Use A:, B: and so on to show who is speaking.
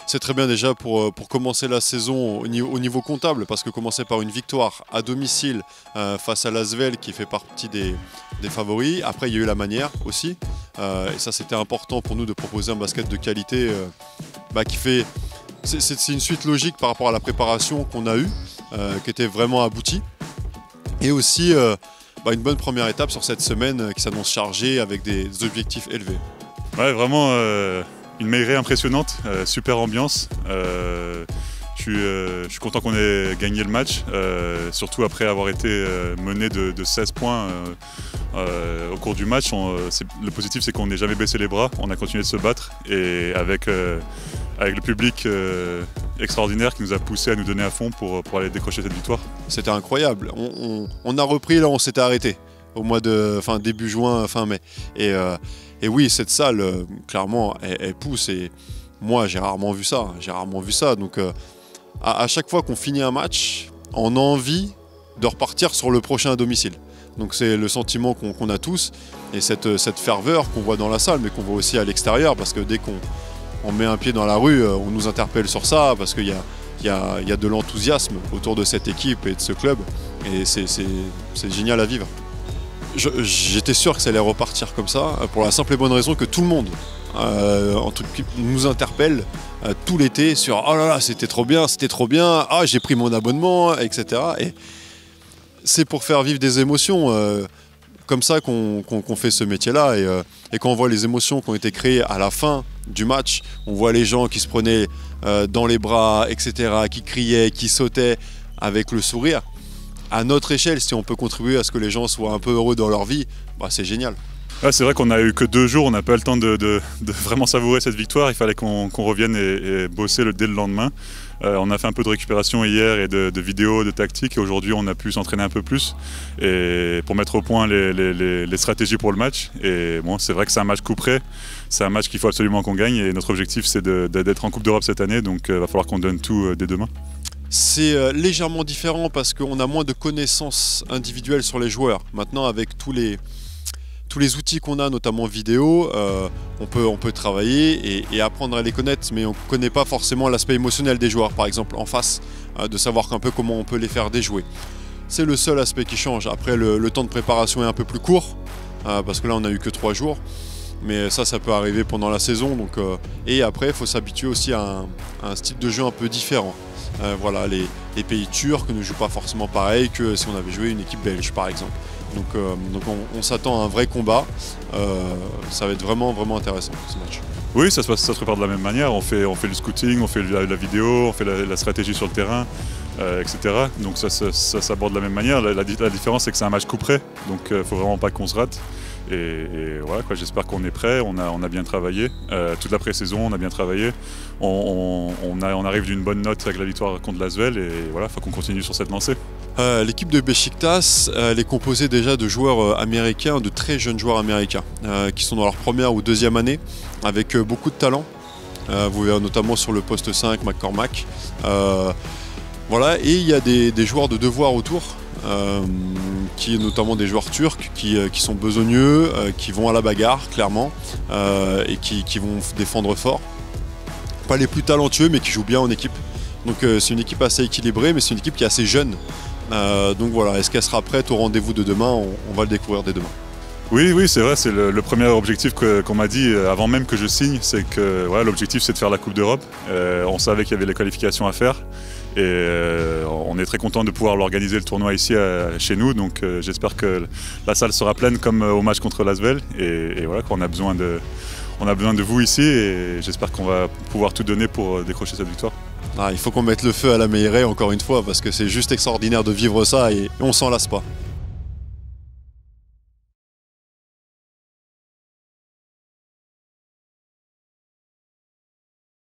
A: c'est très bien déjà pour commencer la saison au niveau comptable, parce que commencer par une victoire à domicile face à l'Asvel qui fait partie des favoris. Après, il y a eu la manière aussi, et ça c'était important pour nous de proposer un basket de qualité qui fait... C'est une suite logique par rapport à la préparation qu'on a eue, qui était vraiment aboutie. Et aussi une bonne première étape sur cette semaine qui s'annonce chargée avec des objectifs élevés.
B: Ouais, vraiment une mêlée impressionnante, super ambiance. Je suis content qu'on ait gagné le match, surtout après avoir été mené de 16 points au cours du match. Le positif, c'est qu'on n'ait jamais baissé les bras, on a continué de se battre, et avec le public extraordinaire qui nous a poussé à nous donner à fond pour aller décrocher cette victoire.
A: C'était incroyable. On a repris là, on s'était arrêté au mois de début juin, fin mai. Et oui, cette salle, clairement, elle pousse. Et moi, j'ai rarement vu ça. Donc, à chaque fois qu'on finit un match, on a envie de repartir sur le prochain à domicile. Donc, c'est le sentiment qu'on a tous. Et cette ferveur qu'on voit dans la salle, mais qu'on voit aussi à l'extérieur, parce que dès qu'on met un pied dans la rue, on nous interpelle sur ça, parce qu'il y a de l'enthousiasme autour de cette équipe et de ce club. Et c'est génial à vivre. J'étais sûr que ça allait repartir comme ça, pour la simple et bonne raison que tout le monde nous interpelle tout l'été sur « Oh là là, c'était trop bien, ah j'ai pris mon abonnement », etc. Et c'est pour faire vivre des émotions comme ça qu'on fait ce métier-là. Et quand on voit les émotions qui ont été créées à la fin du match, on voit les gens qui se prenaient dans les bras, etc., qui criaient, qui sautaient avec le sourire. À notre échelle, si on peut contribuer à ce que les gens soient un peu heureux dans leur vie, c'est génial.
B: Ouais, c'est vrai qu'on n'a eu que 2 jours, on n'a pas eu le temps de vraiment savourer cette victoire. Il fallait qu'on revienne et bosser dès le lendemain. On a fait un peu de récupération hier et de vidéos, de tactiques, et aujourd'hui on a pu s'entraîner un peu plus et pour mettre au point les stratégies pour le match. Et bon, c'est vrai que c'est un match coup près, c'est un match qu'il faut absolument qu'on gagne, et notre objectif c'est d'être en Coupe d'Europe cette année, donc il va falloir qu'on donne tout dès demain.
A: C'est légèrement différent parce qu'on a moins de connaissances individuelles sur les joueurs. Maintenant, avec tous les outils qu'on a, notamment vidéo, on peut travailler et apprendre à les connaître, mais on ne connaît pas forcément l'aspect émotionnel des joueurs, par exemple en face, de savoir un peu comment on peut les faire déjouer. C'est le seul aspect qui change. Après, le temps de préparation est un peu plus court, parce que là on n'a eu que 3 jours. Mais ça peut arriver pendant la saison. Donc, et après, il faut s'habituer aussi à un style de jeu un peu différent. Voilà, les pays turcs ne jouent pas forcément pareil que si on avait joué une équipe belge, par exemple. Donc on s'attend à un vrai combat. Ça va être vraiment, vraiment intéressant, ce match.
B: Oui, ça se prépare de la même manière. On fait le scouting, on fait la vidéo, on fait la stratégie sur le terrain, etc. Donc ça s'aborde de la même manière. La différence, c'est que c'est un match coup près. Donc il ne faut vraiment pas qu'on se rate. Et voilà, j'espère qu'on est prêt, on a bien travaillé, toute la pré-saison on a bien travaillé, on arrive d'une bonne note avec la victoire contre l'Asvel, et voilà, il faut qu'on continue sur cette lancée.
A: L'équipe de Beşiktaş, elle est composée déjà de joueurs américains, de très jeunes joueurs américains, qui sont dans leur première ou deuxième année, avec beaucoup de talent. Vous verrez notamment sur le poste 5, McCormack. Voilà, et il y a des joueurs de devoir autour. Qui notamment des joueurs turcs qui sont besogneux, qui vont à la bagarre clairement, et qui vont défendre fort. Pas les plus talentueux, mais qui jouent bien en équipe. Donc c'est une équipe assez équilibrée, mais c'est une équipe qui est assez jeune. Donc voilà, est-ce qu'elle sera prête au rendez-vous de demain? On va le découvrir dès demain.
B: Oui, c'est vrai, c'est le premier objectif qu'on m'a dit avant même que je signe, c'est que voilà, l'objectif c'est de faire la Coupe d'Europe. On savait qu'il y avait les qualifications à faire. Et on est très content de pouvoir l'organiser le tournoi ici chez nous, donc j'espère que la salle sera pleine comme au match contre l'Asvel, et voilà, qu'on a besoin de vous ici, et j'espère qu'on va pouvoir tout donner pour décrocher cette victoire.
A: Il faut qu'on mette le feu à la Meilleraie encore une fois, parce que c'est juste extraordinaire de vivre ça et on s'en lasse pas.